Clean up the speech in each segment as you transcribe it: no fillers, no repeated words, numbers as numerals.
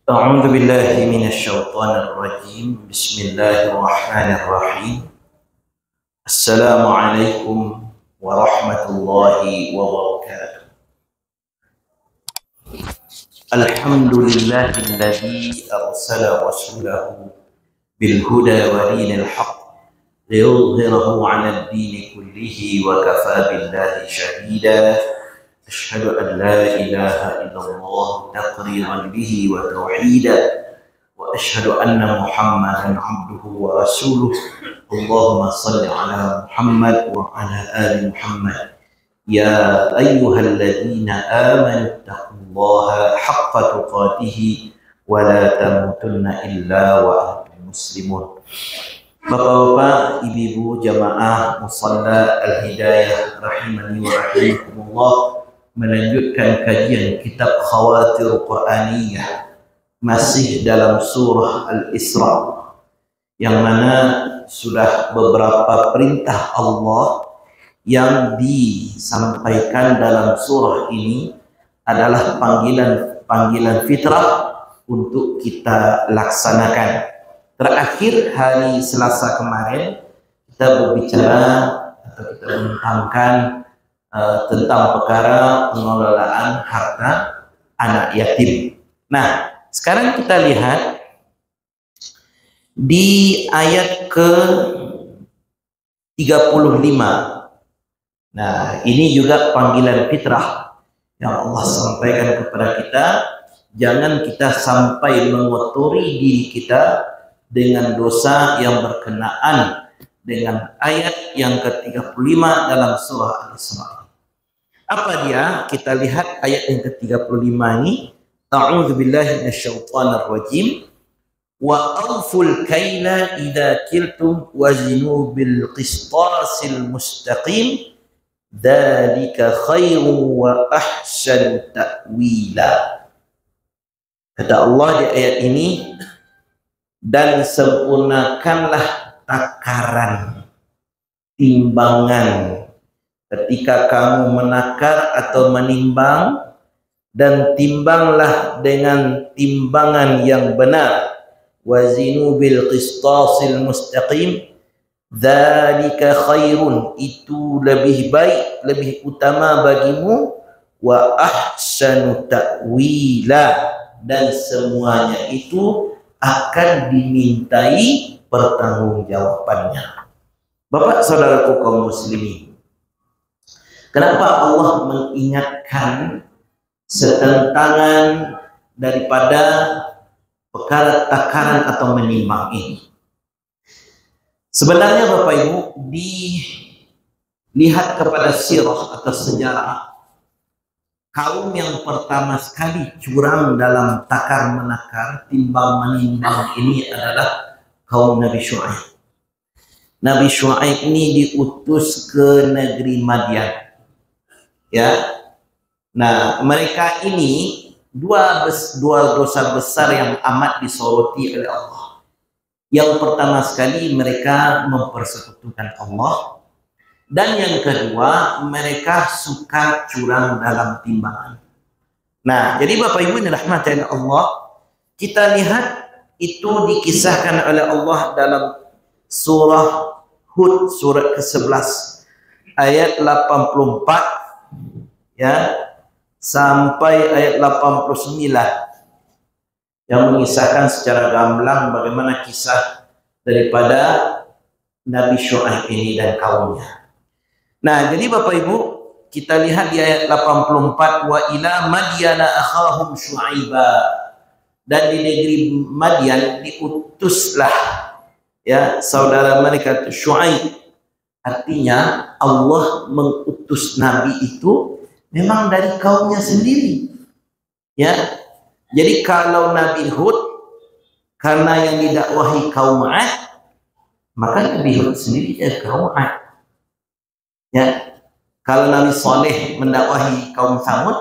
أعوذ بالله من الشيطان الرجيم بسم الله الرحمن الرحيم السلام عليكم ورحمة الله وبركاته الحمد لله الذي أرسل رسوله بالهدى ودين الحق ليظهره على الدين كله وكفى بالله شهيدا أشهد أن لا إله إلا الله تقريرا به وتوحيدا وأشهد أن محمدا عبده ورسوله اللهم صل على محمد وعلى آل محمد يا أيها الذين آمنوا اتقوا الله حق تقاته ولا تموتن إلا وأنتم مسلمون. Bapak-bapak, ibu-ibu jamaah musalla Al-Hidayah rahimani wa rahimakumullah, melanjutkan kajian kitab Khawatir Quraniyah masih dalam surah Al-Isra, yang mana sudah beberapa perintah Allah yang disampaikan dalam surah ini adalah panggilan fitrah untuk kita laksanakan. Terakhir hari Selasa kemarin kita berbicara atau kita membentangkan tentang perkara pengelolaan harta anak yatim. Nah, sekarang kita lihat di ayat ke 35. Nah, ini juga panggilan fitrah yang Allah sampaikan kepada kita. Jangan kita sampai mengotori diri kita dengan dosa yang berkenaan dengan ayat yang ke-35 dalam surah Al-Isra. Apa dia? Kita lihat ayat yang ke-35 ini. A'udzu billahi minasyaitonir rajim. Wa awful kaila idza kiltum wazinu bil qistasil mustaqim. Dzalika khairu wa ahsanu ta'wila. Kata Allah di ayat ini, dan sempurnakanlah takaran, timbangan ketika kamu menakar atau menimbang, dan timbanglah dengan timbangan yang benar. Wazinu bil qistasil mustaqim, dzalika khairun, itu lebih baik, lebih utama bagimu, wa ahsanu ta'wila, dan semuanya itu akan dimintai pertanggungjawabannya. Bapak saudaraku kaum muslimin, kenapa Allah mengingatkan setentangan daripada perkara takaran atau menimbang ini? Sebenarnya Bapak Ibu, dilihat kepada sirah atau sejarah, kaum yang pertama sekali curang dalam takar menakar, timbang menimbang ini adalah kaum Nabi Syuaib. Nabi Syuaib ini diutus ke negeri Madian. Ya. Nah, mereka ini dua dosa besar yang amat disoroti oleh Allah. Yang pertama sekali, mereka mempersekutukan Allah. Dan yang kedua, mereka suka curang dalam timbangan. Nah, jadi Bapak Ibu yang dirahmati Allah, kita lihat itu dikisahkan oleh Allah dalam surah Hud, surat ke-11 ayat 84 ya sampai ayat 89, yang mengisahkan secara gamblang bagaimana kisah daripada Nabi Syuaib ini dan kaumnya. Nah, jadi Bapak Ibu, kita lihat di ayat 84, wa ila madyana akhahum syuaiba, dan di negeri Madian diutuslah ya saudara mereka itu Syuaib. Artinya Allah mengutus nabi itu memang dari kaumnya sendiri. Ya. Jadi kalau Nabi Hud karena yang didakwahi kaum 'Ad, maka Nabi Hud sendiri dari kaum 'Ad. Ya, kalau Nabi Saleh mendakwahi kaum Samud,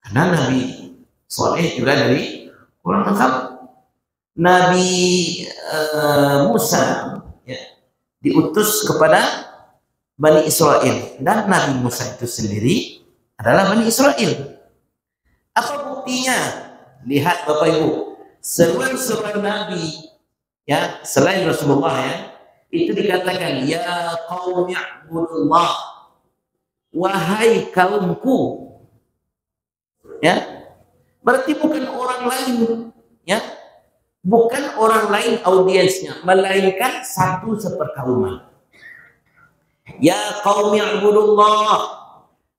karena Nabi Saleh juga dari orang Samud. Nabi Musa ya, diutus kepada Bani Israel, dan Nabi Musa itu sendiri adalah Bani Israel. Apa buktinya? lihat Bapak Ibu, seruan-seruan Nabi ya selain Rasulullah ya, itu dikatakan ya qaumi i'budullah, wahai kaumku. Ya. Berarti bukan orang lain ya. Bukan orang lain audiensnya, melainkan satu seperkauman. Ya qaumi i'budullah,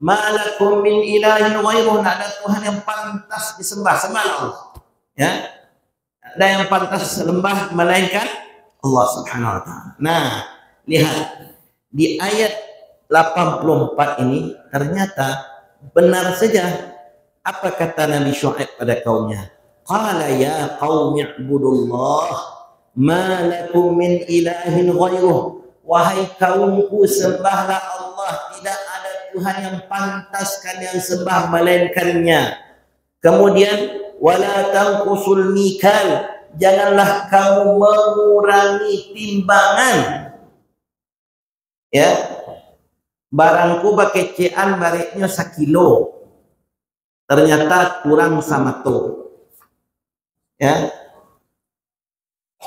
ma lakum min ilahin ghairuhu, ada Tuhan yang pantas disembah sembah Allah. Ya. Ada yang pantas disembah melainkan Allah Subhanahu wa taala. Nah, lihat di ayat 84 ini ternyata benar saja apa kata Nabi Syuaib pada kaumnya. Qala ya qaumi i'budullah ma lakum min ilahin ghairuh, wahai kaumku sembahlah Allah, tidak ada Tuhan yang pantas kalian sembah melainkannya. Kemudian wala tanqusul mikal, janganlah kamu mengurangi timbangan. Ya, barangku pakai cean bareknya 1 kilo, ternyata kurang sama tuh. Ya,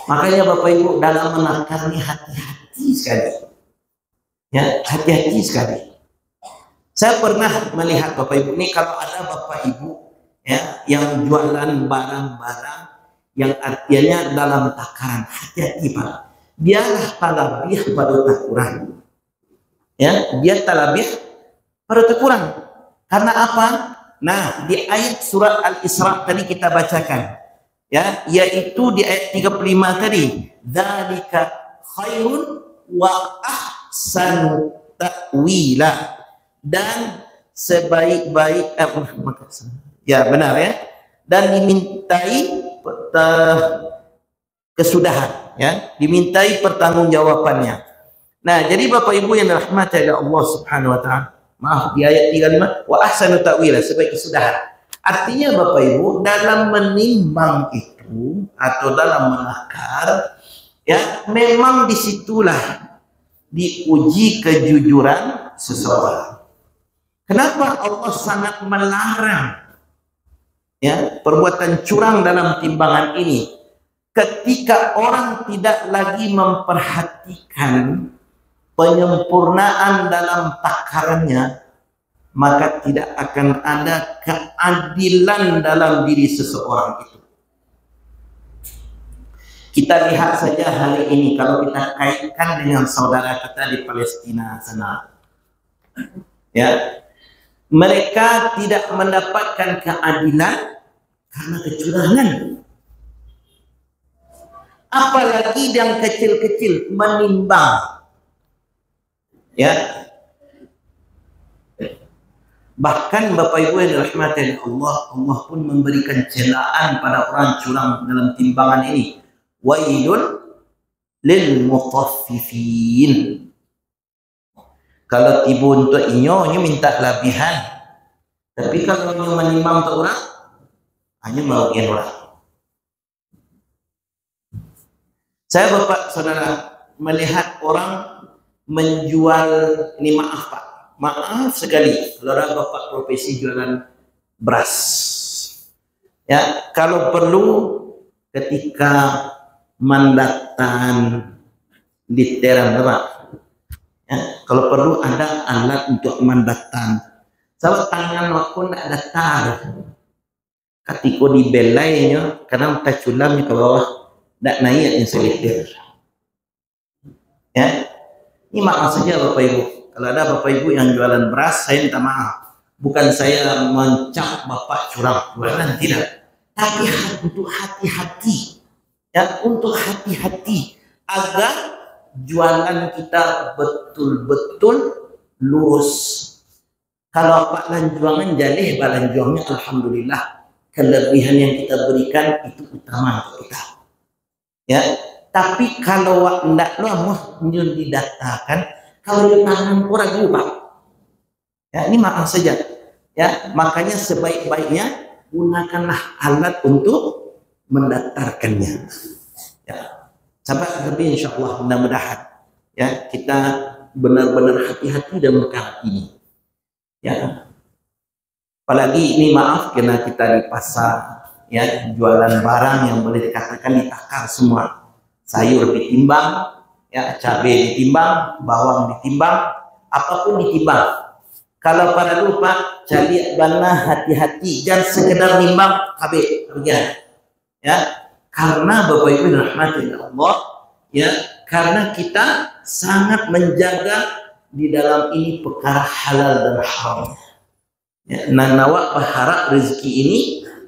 makanya Bapak Ibu dalam menakar ini hati-hati sekali. Ya, hati-hati sekali. Saya pernah melihat Bapak Ibu ini, kalau ada Bapak Ibu ya yang jualan barang-barang yang artinya dalam takaran, hati-hati Pak. Dialah talabih pada takuran. Ya, dia talabih pada takuran. Karena apa? Nah, di ayat surat Al-Isra tadi kita bacakan. Ya, yaitu di ayat 35 tadi, dzalika khairun wa ahsanu ta'wila, dan sebaik-baik ya benar ya, dan dimintai kesudahan ya, dimintai pertanggungjawabannya. Nah, jadi Bapak Ibu yang dirahmati oleh Allah Subhanahu wa taala, maaf di ayat 35 wa ahsanu ta'wila, sebaik kesudahan. Artinya Bapak Ibu dalam menimbang itu atau dalam menakar ya, memang disitulah diuji kejujuran seseorang. Kenapa Allah sangat melarang ya perbuatan curang dalam timbangan ini? Ketika orang tidak lagi memperhatikan penyempurnaan dalam takarannya, maka tidak akan ada keadilan dalam diri seseorang itu. Kita lihat saja hari ini, kalau kita kaitkan dengan saudara kita di Palestina sana, ya, mereka tidak mendapatkan keadilan karena kecurangan. Apalagi yang kecil-kecil menimbang, ya. Bahkan Bapak Ibu yang dirahmati Allah, Allah pun memberikan celaan pada orang curang dalam timbangan ini. Wailun lil mutaffifin. Kalau tibu untuk inyo minta labihan, tapi kalau inyo menimbang untuk orang, hanya merugikan orang. Saya Bapak Saudara melihat orang menjual, ini maaf Pak, maaf sekali kalau ada Bapak profesi jualan beras. Ya, kalau perlu ketika mandatan literan Bapak, ya, kalau perlu ada alat untuk mandatan. Sama tangan waktu tidak datar, ketika dibelainya karena kita culamnya ke bawah tidak naik yang seliter. Ya, ini maaf saja Bapak Ibu. Kalau ada Bapak Ibu yang jualan beras, saya minta maaf. Bukan saya mencap Bapak curang jualan, tidak. Tapi untuk hati-hati, ya, untuk hati-hati agar jualan kita betul-betul lurus. Kalau Pak lanjuangan jalih balanjuannya, alhamdulillah, kelebihan yang kita berikan itu utama untuk kita. Ya, tapi kalau tidak lama didatakan, kalau di tangan kurang Pak, ya ini maaf saja. Ya, makanya sebaik-baiknya gunakanlah alat untuk mendatarkannya. Ya, sahabat lebih insya Allah mudah-mudahan ya kita benar-benar hati-hati dalam perkara ini. Ya, apalagi ini maaf karena kita di pasar, ya, jualan barang yang boleh dikatakan ditakar semua. Sayur ditimbang, ya, cabai ditimbang, bawang ditimbang, apapun ditimbang. Kalau pada lupa cari bana hati-hati, jangan sekedar nimbang cabai ya. Karena Bapak Ibu rahmati Allah, ya, karena kita sangat menjaga di dalam ini perkara halal dan haram. Ya, nanawa berharap rezeki ini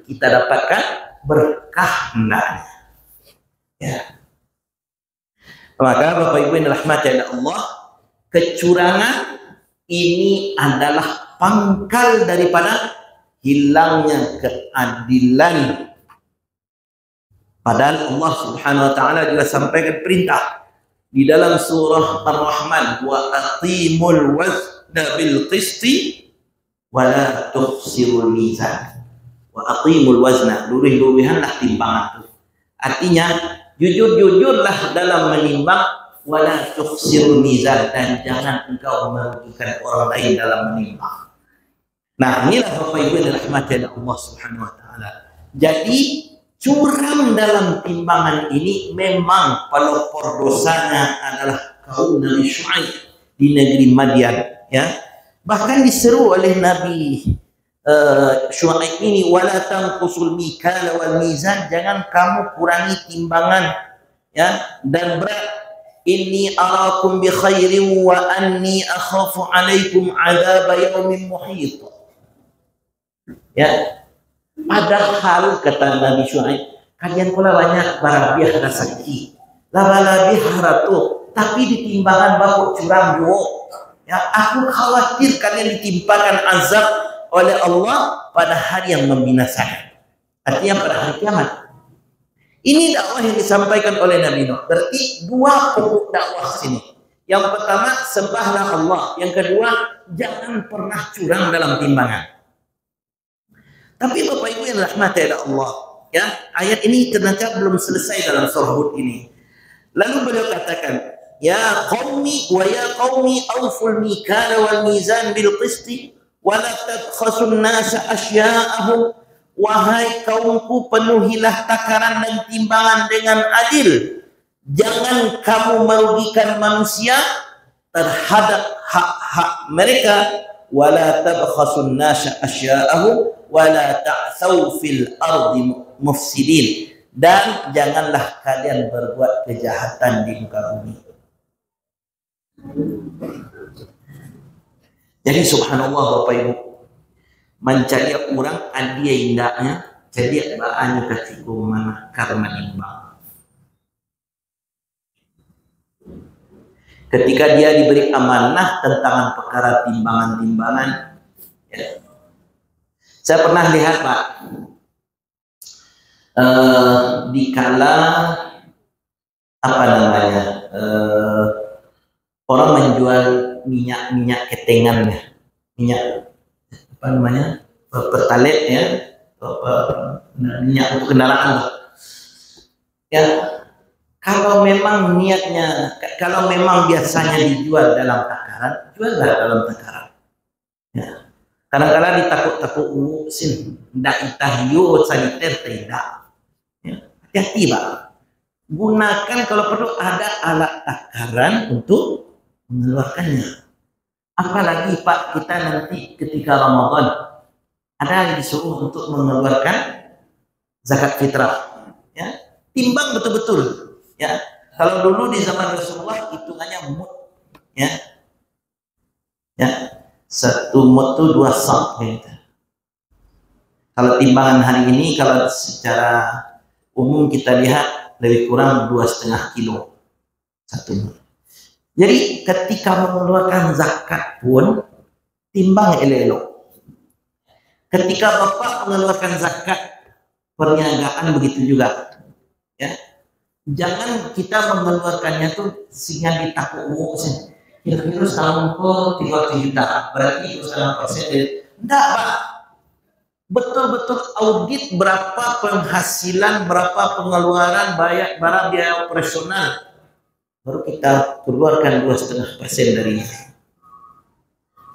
kita dapatkan berkah hendaknya. Ya. Maka Bapak Ibu yang dirahmati Allah, kecurangan ini adalah pangkal daripada hilangnya keadilan. Padahal Allah Subhanahu wa taala juga sampaikan perintah di dalam surah Ar-Rahman, wa aqimul wazna bil qisti wa la tukhsirul mizan. Wa aqimul wazna, lurih-lurihanlah timbangan itu. Artinya jujur-jujurlah dalam menimbang, wala tukhsirul mizan, dan jangan engkau merugikan orang lain dalam menimbang. Nah, inilah Bapak Ibu yang dirahmati Allah Subhanahu wa taala. Jadi curang dalam timbangan ini memang pelopor dosanya adalah kaum Nabi Syuaib di negeri Madian, ya. Bahkan diseru oleh Nabi Syuaib ini, wala tanqusul mikala wal mizan, jangan kamu kurangi timbangan, ya, dan berat. Inni arakum bi khairin wa anni akhafu alaikum azab yaumin muhit. Ya. Padahal kata Nabi Syuaib, kalian pula banyak barabiah rasaki, labalabi haratu, tapi ditimbangan baku curang yo. Ya, aku khawatir kalian ditimpakan azab oleh Allah pada hari yang membinasakan. Artinya pada hari kiamat. Ini dakwah yang disampaikan oleh Nabi Nuh. Berarti dua pokok dakwah sini. Yang pertama, sembahlah Allah. Yang kedua, jangan pernah curang dalam timbangan. Tapi Bapak Ibu yang rahmati Allah, ya, ayat ini ternyata belum selesai dalam surah Hud ini. Lalu beliau katakan, ya qaumi wa ya qaumi awful mikala wal mizan bil qisti wa la tabkhasun nasa asya'ahum. Wahai kaumku, penuhilah takaran dan timbangan dengan adil. Jangan kamu merugikan manusia terhadap hak-hak mereka. Wala tabkhasun nasa asya'ahum wala ta'thaw fil ardi mufsidin. Dan janganlah kalian berbuat kejahatan di muka bumi. Jadi subhanallah Bapak Ibu, mencari orang adia indahnya, jadi baannya ketiku mana karena imbang. Ketika dia diberi amanah tentang perkara timbangan-timbangan, ya. Saya pernah lihat Pak, dikala apa namanya, orang menjual minyak ketengannya, minyak apa namanya, pertalet, ya, minyak untuk kendaraan, ya. Kalau memang niatnya, kalau memang biasanya dijual dalam takaran, juallah dalam takaran, ya. Kadang-kadang ditakut-takut sin ndak itahyo saniter tidak, ya. Hati-hati Pak, gunakan kalau perlu ada alat takaran untuk mengeluarkannya. Apalagi Pak, kita nanti ketika Ramadan ada yang disuruh untuk mengeluarkan zakat fitrah, ya, timbang betul-betul, ya. Kalau dulu di zaman Rasulullah hitungannya mud, ya, ya, satu mud itu 2 sak, gitu. Kalau timbangan hari ini, kalau secara umum kita lihat lebih kurang 2,5 kilo satu mud. Jadi ketika mengeluarkan zakat pun timbang elok-elok. Ketika Bapak mengeluarkan zakat perniagaan begitu juga, ya. Jangan kita mengeluarkannya tuh sehingga ditakut sih. Kira-kira setahun kok 30 juta, berarti itu 1%. Enggak Pak. Betul-betul audit berapa penghasilan, berapa pengeluaran, biaya operasional, baru kita keluarkan 2,5% darinya.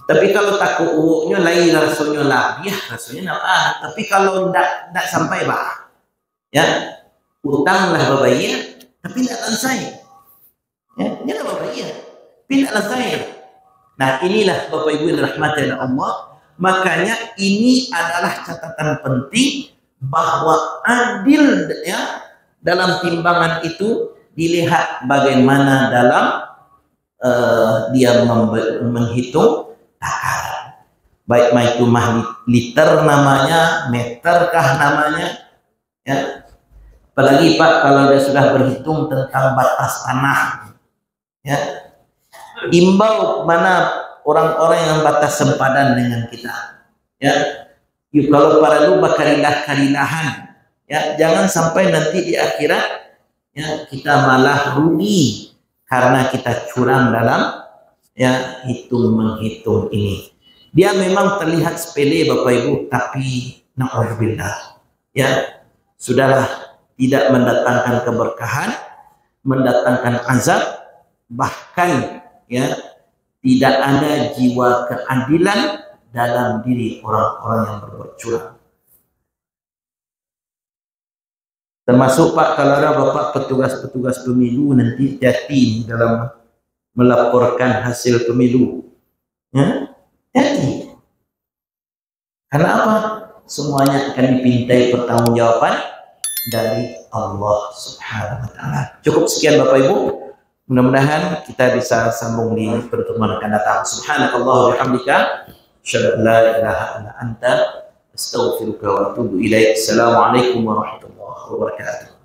Tapi kalau takut uuknya lain rasanya labiah, rasanya tapi kalau ndak sampai bah, ya utanglah berbayar, tapi tidak selesai. Ya, jangan berbayar, tapi tidak selesai. Nah inilah Bapak Ibu yang dirahmati oleh Allah. Makanya ini adalah catatan penting bahwa adil ya dalam timbangan itu dilihat bagaimana dalam dia menghitung takar. Baik itu liter namanya, meterkah namanya, ya. Apalagi Pak kalau dia sudah berhitung tentang batas tanah, ya. Imbau mana orang-orang yang batas sempadan dengan kita, ya. Yuk kalau para lu bakarilah-karilahan, ya. Jangan sampai nanti di akhirat, ya kita malah rugi karena kita curang dalam ya menghitung ini. Dia memang terlihat sepele Bapak Ibu, tapi na'udzubillah, ya sudahlah, tidak mendatangkan keberkahan, mendatangkan azab, bahkan ya tidak ada jiwa keadilan dalam diri orang-orang yang berbuat curang. Termasuk Pak kalau ada Bapak petugas-petugas pemilu nanti hati dalam melaporkan hasil pemilu, ya hati. Karena apa? Semuanya akan dipintai pertanggungjawaban dari Allah Subhanahu wa Ta'ala. Cukup sekian Bapak Ibu. Mudah-mudahan kita bisa sambung di pertemuan akan datang. Subhanakallah wa bihamdika, asyhadu an la ilaha illa anta, astaghfiruka wa atubu ilaik. Assalamualaikum warahmatullahi wabarakatuh.